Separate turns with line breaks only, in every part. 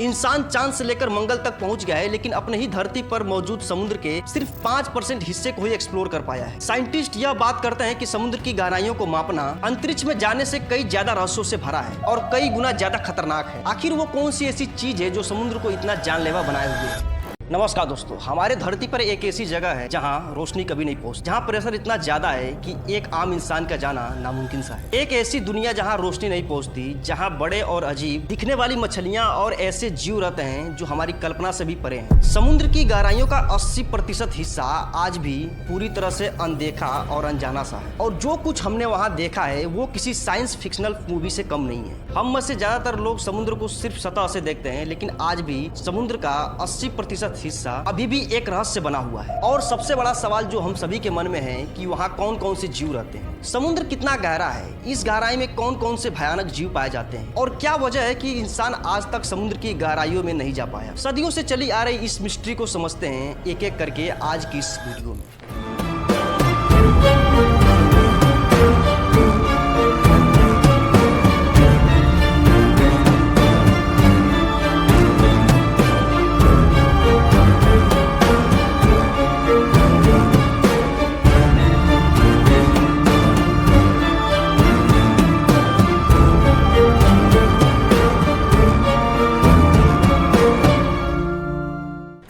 इंसान चांद से लेकर मंगल तक पहुंच गया है, लेकिन अपने ही धरती पर मौजूद समुद्र के सिर्फ 5% हिस्से को ही एक्सप्लोर कर पाया है। साइंटिस्ट यह बात करते हैं कि समुद्र की गहराइयों को मापना अंतरिक्ष में जाने से कई ज्यादा रहस्यों से भरा है और कई गुना ज्यादा खतरनाक है। आखिर वो कौन सी ऐसी चीज है जो समुद्र को इतना जानलेवा बनाए हुए है? नमस्कार दोस्तों, हमारे धरती पर एक ऐसी जगह है जहां रोशनी कभी नहीं पहुंचती, जहां प्रेशर इतना ज्यादा है कि एक आम इंसान का जाना नामुमकिन सा है। एक ऐसी दुनिया जहां रोशनी नहीं पहुंचती, जहां बड़े और अजीब दिखने वाली मछलियां और ऐसे जीव रहते हैं जो हमारी कल्पना से भी परे हैं। समुद्र की गहराइयों का 80% हिस्सा आज भी पूरी तरह से अनदेखा और अनजाना सा है, और जो कुछ हमने वहाँ देखा है वो किसी साइंस फिक्शनल मूवी से कम नहीं है। हम में से ज्यादातर लोग समुद्र को सिर्फ सतह से देखते हैं, लेकिन आज भी समुद्र का 80% हिस्सा अभी भी एक रहस्य बना हुआ है। और सबसे बड़ा सवाल जो हम सभी के मन में है कि वहाँ कौन कौन से जीव रहते हैं, समुद्र कितना गहरा है, इस गहराई में कौन कौन से भयानक जीव पाए जाते हैं, और क्या वजह है कि इंसान आज तक समुद्र की गहराइयों में नहीं जा पाया। सदियों से चली आ रही इस मिस्ट्री को समझते हैं एक एक करके आज की इस वीडियो में।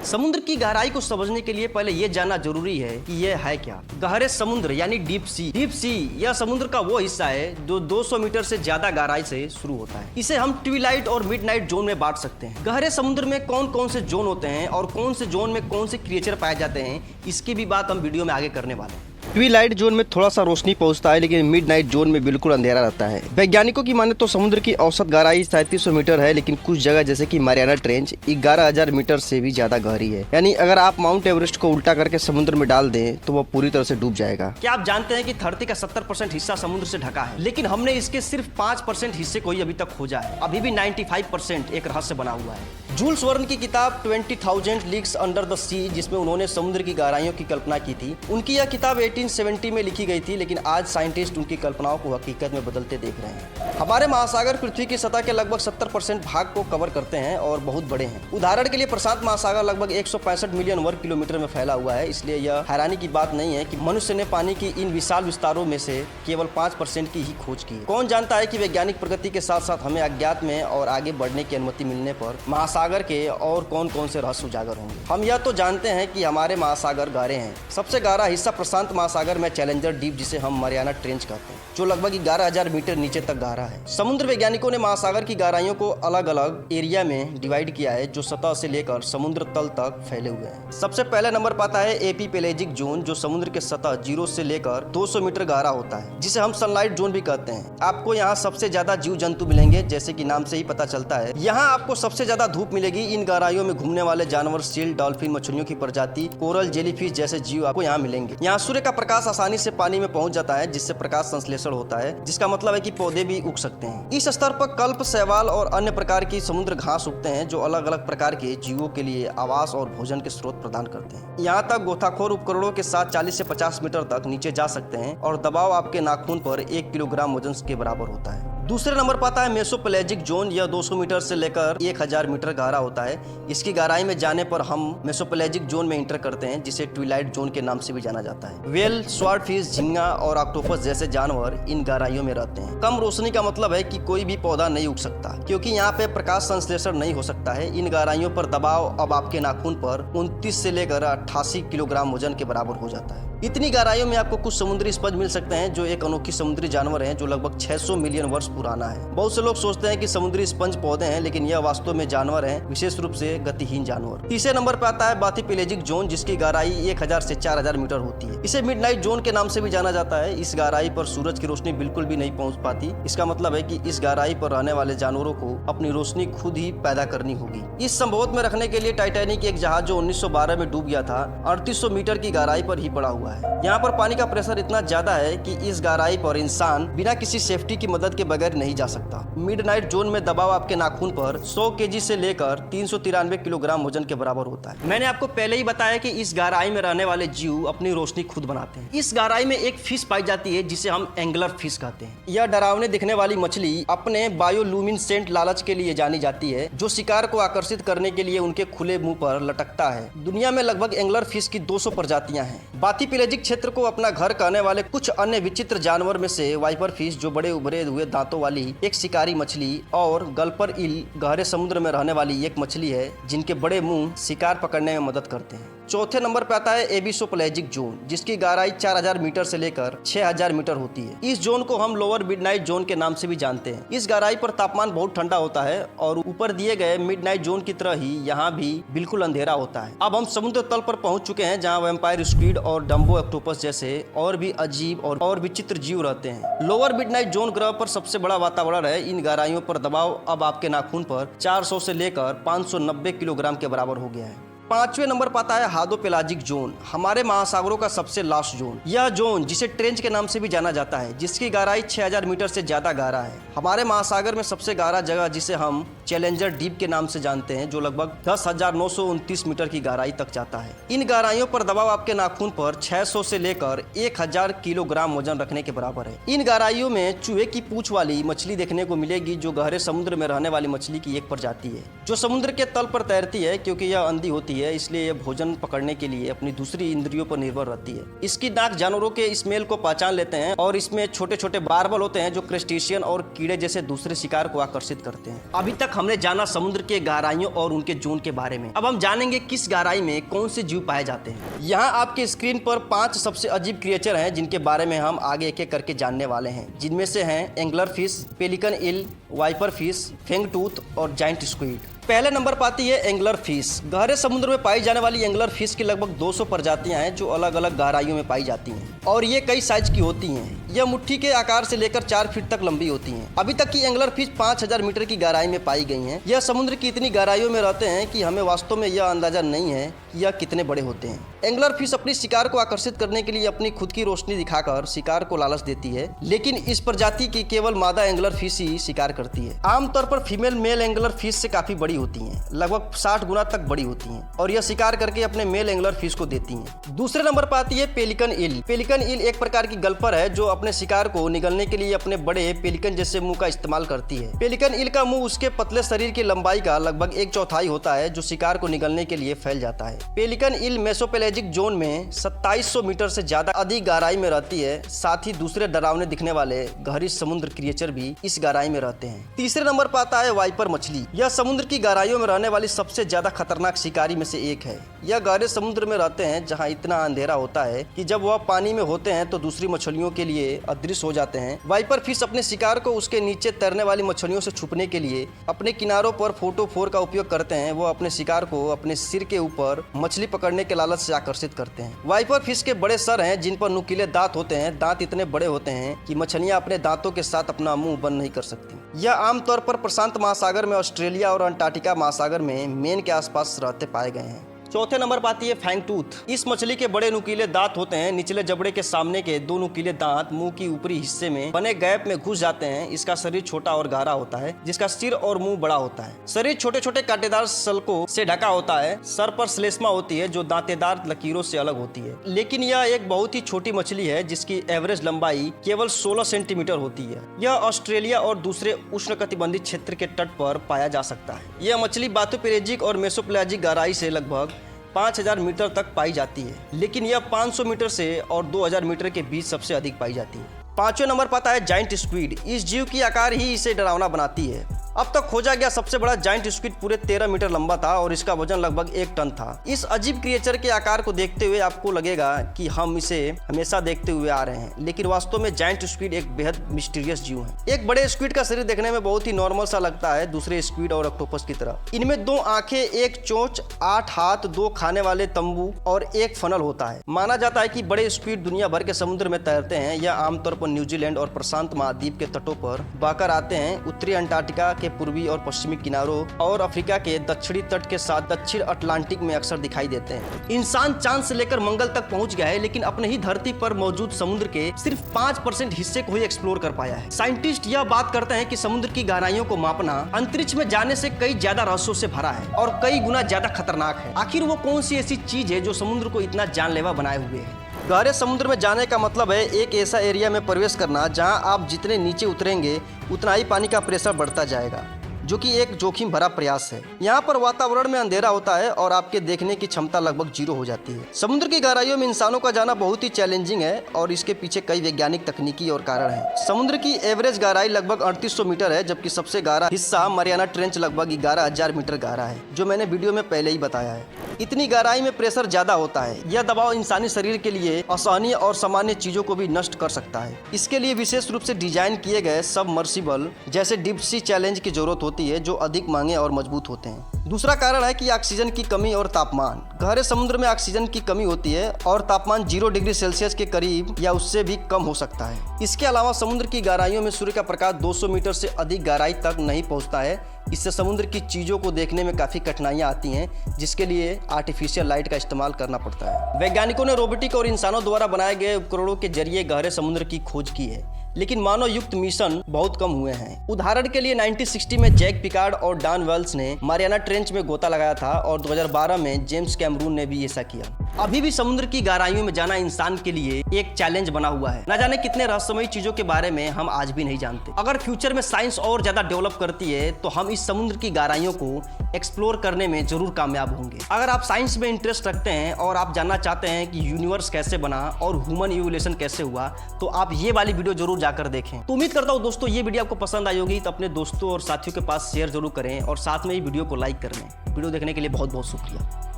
समुद्र की गहराई को समझने के लिए पहले यह जानना जरूरी है कि यह है क्या। गहरे समुद्र यानी डीप सी। डीप सी यह समुद्र का वो हिस्सा है जो 200 मीटर से ज्यादा गहराई से शुरू होता है। इसे हम ट्विलाइट और मिडनाइट जोन में बांट सकते हैं। गहरे समुद्र में कौन कौन से जोन होते हैं और कौन से जोन में कौन से क्रिएचर पाए जाते हैं, इसकी भी बात हम वीडियो में आगे करने वाले हैं। ट्विलाइट जोन में थोड़ा सा रोशनी पहुंचता है, लेकिन मिडनाइट जोन में बिल्कुल अंधेरा रहता है। वैज्ञानिकों की माने तो समुद्र की औसत गहराई 3700 मीटर है, लेकिन कुछ जगह जैसे कि मारियाना ट्रेंच 11,000 मीटर से भी ज्यादा गहरी है। यानी अगर आप माउंट एवरेस्ट को उल्टा करके समुद्र में डाल दें तो वह पूरी तरह से डूब जाएगा। क्या आप जानते हैं कि धरती का 70% हिस्सा समुद्र से ढका है, लेकिन हमने इसके सिर्फ 5% हिस्से को ही अभी तक खोजा है। अभी भी 95% एक रहस्य बना हुआ है। जूल्स वर्न की किताब 20,000 लीग्स अंडर द सी, जिसमें उन्होंने समुद्र की गहराइयों की कल्पना की थी, उनकी यह किताब 1870 में लिखी गई थी, लेकिन आज साइंटिस्ट उनकी कल्पनाओं को हकीकत में बदलते देख रहे हैं। हमारे महासागर पृथ्वी की सतह के लगभग 70% भाग को कवर करते हैं और बहुत बड़े हैं। उदाहरण के लिए प्रशांत महासागर लगभग 165 मिलियन वर्ग किलोमीटर में फैला हुआ है, इसलिए यह हैरानी की बात नहीं है कि मनुष्य ने पानी की इन विशाल विस्तारों में से केवल 5% की ही खोज की है। कौन जानता है कि वैज्ञानिक प्रगति के साथ साथ हमें अज्ञात में और आगे बढ़ने की अनुमति मिलने पर महासागर के और कौन कौन से रहस्य उजागर होंगे। हम यह तो जानते हैं कि हमारे महासागर गहरे हैं। सबसे गहरा हिस्सा प्रशांत महासागर में चैलेंजर डीप, जिसे हम मारियाना ट्रेंच कहते हैं, जो लगभग 11,000 मीटर नीचे तक गहरा है। समुद्र वैज्ञानिकों ने महासागर की गहराइयों को अलग अलग एरिया में डिवाइड किया है, जो सतह से लेकर समुद्र तल तक फैले हुए हैं। सबसे पहले नंबर पाता है एपी पेलेजिक जोन, जो समुद्र के सतह 0 से लेकर 200 मीटर गहरा होता है, जिसे हम सनलाइट जोन भी कहते हैं। आपको यहाँ सबसे ज्यादा जीव जंतु मिलेंगे, जैसे कि नाम से ही पता चलता है। यहाँ आपको सबसे ज्यादा धूप मिलेगी। इन गहराइयों में घूमने वाले जानवर, सील, डॉल्फिन, मछलियों की प्रजाति, कोरल, जेलीफिश जैसे जीव आपको यहाँ मिलेंगे। यहाँ सूर्य का प्रकाश आसानी से पानी में पहुंच जाता है, जिससे प्रकाश संश्लेषण होता है, जिसका मतलब है कि पौधे भी उग सकते हैं। इस स्तर पर कल्प, शैवाल और अन्य प्रकार की समुद्र घास उगते हैं, जो अलग अलग प्रकार के जीवों के लिए आवास और भोजन के स्रोत प्रदान करते हैं। यहाँ तक गोताखोर उपकरणों के साथ 40 से 50 मीटर तक नीचे जा सकते हैं, और दबाव आपके नाखून पर 1 किलोग्राम वजन के बराबर होता है। दूसरे नंबर पाता है मेसोपेलेजिक जोन। यह 200 मीटर से लेकर 1000 मीटर गहरा होता है। इसकी गहराई में जाने पर हम मेसोपेलेजिक जोन में इंटर करते हैं, जिसे ट्विलाइट जोन के नाम से भी जाना जाता है। वेल, स्वॉर्डफिश, झींगा और ऑक्टोपस जैसे जानवर इन गहराइयों में रहते हैं। कम रोशनी का मतलब है कि कोई भी पौधा नहीं उग सकता, क्योंकि यहाँ पे प्रकाश संश्लेषण नहीं हो सकता है। इन गहराइयों पर दबाव अब आपके नाखून पर 29 से लेकर 88 किलोग्राम वजन के बराबर हो जाता है। इतनी गहराइयों में आपको कुछ समुद्री स्पंज मिल सकते हैं, जो एक अनोखी समुद्री जानवर है, जो लगभग 600 मिलियन वर्ष पुराना है। बहुत से लोग सोचते हैं कि समुद्री स्पंज पौधे हैं, लेकिन यह वास्तव में जानवर हैं, विशेष रूप से गतिहीन जानवर। तीसरे नंबर पर आता है बाथीपेलेजिक जोन, जिसकी गहराई 1000 से 4000 मीटर होती है। इसे मिडनाइट जोन के नाम से भी जाना जाता है। इस गहराई पर सूरज की रोशनी बिल्कुल भी नहीं पहुंच पाती। इसका मतलब है कि इस गहराई पर रहने वाले जानवरों को अपनी रोशनी खुद ही पैदा करनी होगी। इस संभोग में रखने के लिए टाइटैनिक, एक जहाज जो 1912 में डूब गया था, 3800 मीटर की गहराई पर ही पड़ा हुआ हुआ है। यहाँ पर पानी का प्रेशर इतना ज्यादा है कि इस गहराई पर इंसान बिना किसी सेफ्टी की मदद के बगैर नहीं जा सकता। मिडनाइट जोन में दबाव आपके नाखून पर 100 केजी से लेकर 393 किलोग्राम वजन के बराबर होता है। मैंने आपको पहले ही बताया कि इस गहराई में रहने वाले जीव अपनी रोशनी खुद बनाते हैं। इस गहराई में एक फिश पाई जाती है जिसे हम एंगलर फिश कहते हैं। यह डरावने दिखने वाली मछली अपने बायोलुमिनेसेंट लालच के लिए जानी जाती है, जो शिकार को आकर्षित करने के लिए उनके खुले मुंह पर लटकता है। दुनिया में लगभग एंगलर फिश की 200 प्रजातियां हैं। बाथीपेलेजिक क्षेत्र को अपना घर कहने वाले कुछ अन्य विचित्र जानवर में से वाइपर फिश, जो बड़े उभरे हुए दांतों वाली एक शिकारी मछली, और गल्पर ईल गहरे समुद्र में रहने वाली एक मछली है जिनके बड़े मुंह शिकार पकड़ने में मदद करते हैं। चौथे नंबर पर आता है एबिसोपेलेजिक जोन, जिसकी गहराई 4000 मीटर से लेकर 6000 मीटर होती है। इस जोन को हम लोअर मिडनाइट जोन के नाम से भी जानते हैं। इस गहराई पर तापमान बहुत ठंडा होता है और ऊपर दिए गए मिडनाइट जोन की तरह ही यहाँ भी बिल्कुल अंधेरा होता है। अब हम समुद्र तल पर पहुंच चुके हैं, जहाँ वैम्पायर स्क्विड और डम्बो ऑक्टोपस जैसे और भी अजीब और विचित्र जीव रहते हैं। लोअर मिडनाइट जोन ग्रह पर सबसे बड़ा वातावरण है। इन गहराइयों पर दबाव अब आपके नाखून पर 400 से लेकर 590 किलोग्राम के बराबर हो गया है। पांचवें नंबर पर आता है हादोपेलाजिक जोन, हमारे महासागरों का सबसे लास्ट जोन। यह जोन, जिसे ट्रेंच के नाम से भी जाना जाता है, जिसकी गहराई 6000 मीटर से ज्यादा गहरा है। हमारे महासागर में सबसे गहरा जगह, जिसे हम चैलेंजर डीप के नाम से जानते हैं, जो लगभग 10,929 मीटर की गहराई तक जाता है। इन गहराइयों पर दबाव आपके नाखून पर 600 से लेकर 1000 किलोग्राम वजन रखने के बराबर है। इन गहराइयों में चूहे की पूंछ वाली मछली देखने को मिलेगी, जो गहरे समुद्र में रहने वाली मछली की एक प्रजाति है, जो समुद्र के तल पर तैरती है। क्योंकि यह अंधी होती है, इसलिए यह भोजन पकड़ने के लिए अपनी दूसरी इंद्रियों पर निर्भर रहती है। इसकी नाक जानवरों के स्मेल को पहचान लेते हैं और इसमें छोटे छोटे बार्बल होते हैं, जो क्रस्टेशियन और कीड़े जैसे दूसरे शिकार को आकर्षित करते हैं। अभी तक हमने जाना समुद्र के गहराइयों और उनके जोन के बारे में। अब हम जानेंगे किस गहराई में कौन से जीव पाए जाते हैं। यहाँ आपके स्क्रीन पर 5 सबसे अजीब क्रिएचर हैं, जिनके बारे में हम आगे एक एक करके जानने वाले हैं, जिनमें से हैं एंगलर फिश, पेलिकन ईल, वाइपर फिश, फेंगटूथ और जाइंट स्क्विड। पहले नंबर पर आती है एंगलर फिश। गहरे समुद्र में पाई जाने वाली एंगलर फिश की लगभग 200 प्रजातियां हैं, जो अलग अलग गहराइयों में पाई जाती हैं और ये कई साइज की होती हैं। यह मुट्ठी के आकार से लेकर 4 फीट तक लंबी होती हैं। अभी तक की एंगलर फिश 5000 मीटर की गहराई में पाई गई हैं। यह समुद्र की इतनी गहराइयों में रहते हैं कि हमें वास्तव में यह अंदाजा नहीं है कि यह कितने बड़े होते हैं। एंगलर फिश अपनी शिकार को आकर्षित करने के लिए अपनी खुद की रोशनी दिखाकर शिकार को लालच देती है, लेकिन इस प्रजाति की केवल मादा एंगलर फिश ही शिकार करती है। आमतौर पर फीमेल मेल एंगलर फिश से काफी बड़ी होती हैं, लगभग 60 गुना तक बड़ी होती हैं और यह शिकार करके अपने मेल एंगलर फिश को देती हैं। दूसरे नंबर पर आती है पेलिकन ईल। पेलिकन ईल एक प्रकार की गल्पर है, जो अपने शिकार को निगलने के लिए अपने बड़े पेलिकन जैसे मुंह का इस्तेमाल करती है। पेलिकन ईल का मुंह उसके पतले शरीर की लंबाई का लगभग 1/4 होता है, जो शिकार को निगलने के लिए फैल जाता है। पेलिकन ईल मेसोपेलेजिक जोन में 2700 मीटर से ज्यादा अधिक गहराई में रहती है। साथ ही दूसरे डरावने दिखने वाले गहरी समुद्र क्रिएचर भी इस गहराई में रहते हैं। तीसरे नंबर पर आता है वाइपर मछली। यह समुद्र की गहराइयों में रहने वाली सबसे ज्यादा खतरनाक शिकारी में से एक है। यह गहरे समुद्र में रहते हैं, जहां इतना अंधेरा होता है कि जब वह पानी में होते हैं तो दूसरी मछलियों के लिए अदृश्य हो जाते हैं। वाइपर फिश अपने शिकार को उसके नीचे तैरने वाली मछलियों से छुपने के लिए अपने किनारों पर फोटोफोर का उपयोग करते हैं। वो अपने शिकार को अपने सिर के ऊपर मछली पकड़ने के लालच से आकर्षित करते हैं। वाइपर फिश के बड़े सर हैं, जिन पर नुकीले दांत होते हैं। दांत इतने बड़े होते हैं कि मछलियां अपने दांतों के साथ अपना मुंह बंद नहीं कर सकती। यह आमतौर पर प्रशांत महासागर में, ऑस्ट्रेलिया और अंटार्कटिका महासागर में मेन के आसपास रहते पाए गए हैं। चौथे नंबर पर आती है फैंगटूथ। इस मछली के बड़े नुकीले दांत होते हैं। निचले जबड़े के सामने के 2 नुकीले दांत मुंह की ऊपरी हिस्से में बने गैप में घुस जाते हैं। इसका शरीर छोटा और गहरा होता है, जिसका सिर और मुंह बड़ा होता है। शरीर छोटे छोटे कांटेदार सल्कों से ढका होता है। सर पर श्लेष्मा होती है, जो दांतेदार लकीरों से अलग होती है। लेकिन यह एक बहुत ही छोटी मछली है, जिसकी एवरेज लंबाई केवल 16 सेंटीमीटर होती है। यह ऑस्ट्रेलिया और दूसरे उष्णकटिबंधीय क्षेत्र के तट पर पाया जा सकता है। यह मछली बाथोपेलेजिक और मेसोपेलाजिक गहराई से लगभग 5000 मीटर तक पाई जाती है, लेकिन यह 500 मीटर से और 2000 मीटर के बीच सबसे अधिक पाई जाती है। पांचवें नंबर पर आता है जाइंट स्क्विड। इस जीव की आकार ही इसे डरावना बनाती है। अब तक खोजा गया सबसे बड़ा जाइंट स्क्विड पूरे 13 मीटर लंबा था और इसका वजन लगभग 1 टन था। इस अजीब क्रिएचर के आकार को देखते हुए आपको लगेगा कि हम इसे हमेशा देखते हुए आ रहे हैं, लेकिन वास्तव में जाइंट स्क्विड एक बेहद मिस्टीरियस जीव है। एक बड़े स्क्विड का शरीर देखने में बहुत ही नॉर्मल सा लगता है, दूसरे स्क्विड और ऑक्टोपस की तरह। इनमें 2 आंखें, 1 चोंच, 8 हाथ, 2 खाने वाले तंबू और 1 फनल होता है। माना जाता है कि बड़े स्क्विड दुनिया भर के समुद्र में तैरते हैं। यह आमतौर पर न्यूजीलैंड और प्रशांत महाद्वीप के तटों पर बहकर आते हैं। उत्तरी अंटार्कटिका के के पूर्वी और पश्चिमी किनारों और अफ्रीका के दक्षिणी तट के साथ दक्षिण अटलांटिक में अक्सर दिखाई देते हैं। इंसान चांद से लेकर मंगल तक पहुंच गया है, लेकिन अपने ही धरती पर मौजूद समुद्र के सिर्फ 5% हिस्से को ही एक्सप्लोर कर पाया है। साइंटिस्ट यह बात करते हैं कि समुद्र की गहराइयों को मापना अंतरिक्ष में जाने से कई ज्यादा रहस्यों से भरा है और कई गुना ज्यादा खतरनाक है। आखिर वो कौन सी ऐसी चीज है जो समुद्र को इतना जानलेवा बनाए हुए है? गहरे समुद्र में जाने का मतलब है एक ऐसा एरिया में प्रवेश करना जहां आप जितने नीचे उतरेंगे उतना ही पानी का प्रेशर बढ़ता जाएगा, जो कि एक जोखिम भरा प्रयास है। यहाँ पर वातावरण में अंधेरा होता है और आपके देखने की क्षमता लगभग 0 हो जाती है। समुद्र की गहराइयों में इंसानों का जाना बहुत ही चैलेंजिंग है और इसके पीछे कई वैज्ञानिक तकनीकी और कारण हैं। समुद्र की एवरेज गहराई लगभग 3800 मीटर है, जबकि सबसे गहरा हिस्सा मरियाना ट्रेंच लगभग 11,000 मीटर गहरा है, जो मैंने वीडियो में पहले ही बताया है। इतनी गहराई में प्रेशर ज्यादा होता है। यह दबाव इंसानी शरीर के लिए असहनीय और सामान्य चीजों को भी नष्ट कर सकता है। इसके लिए विशेष रूप से डिजाइन किए गए सबमर्सिबल जैसे डीप सी चैलेंज की जरूरत होती है, जो अधिक महंगे और मजबूत होते हैं। दूसरा कारण है कि ऑक्सीजन की कमी और तापमान। गहरे समुद्र में ऑक्सीजन की कमी होती है और तापमान 0 डिग्री सेल्सियस के करीब या उससे भी कम हो सकता है। इसके अलावा समुद्र की गहराइयों में सूर्य का प्रकाश 200 मीटर से अधिक गहराई तक नहीं पहुंचता है। इससे समुद्र की चीजों को देखने में काफी कठिनाइयां आती हैं, जिसके लिए आर्टिफिशियल लाइट का इस्तेमाल करना पड़ता है। वैज्ञानिकों ने रोबोटिक और इंसानों द्वारा बनाए गए उपकरणों के जरिए गहरे समुद्र की खोज की है, लेकिन मानव युक्त मिशन बहुत कम हुए हैं। उदाहरण के लिए 1960 में जैक पिकार्ड और डॉन वेल्स ने मारियाना ट्रेंच में गोता लगाया था और 2012 में जेम्स कैमरून ने भी ऐसा किया। अभी भी समुद्र की गहराइयों में जाना इंसान के लिए एक चैलेंज बना हुआ है। न जाने कितने रहस्यमयी चीजों के बारे में हम आज भी नहीं जानते। अगर फ्यूचर में साइंस और ज्यादा डेवलप करती है तो हम इस समुद्र की गहराइयों को एक्सप्लोर करने में जरूर कामयाब होंगे। अगर आप साइंस में इंटरेस्ट रखते हैं और आप जानना चाहते हैं कि यूनिवर्स कैसे बना और ह्यूमन इवोल्यूशन कैसे हुआ, तो आप ये वाली वीडियो जरूर जाकर देखें। तो उम्मीद करता हूँ दोस्तों ये वीडियो आपको पसंद आई होगी, तो अपने दोस्तों और साथियों के पास शेयर जरूर करें और साथ में ही वीडियो को लाइक कर लें। वीडियो देखने के लिए बहुत बहुत शुक्रिया।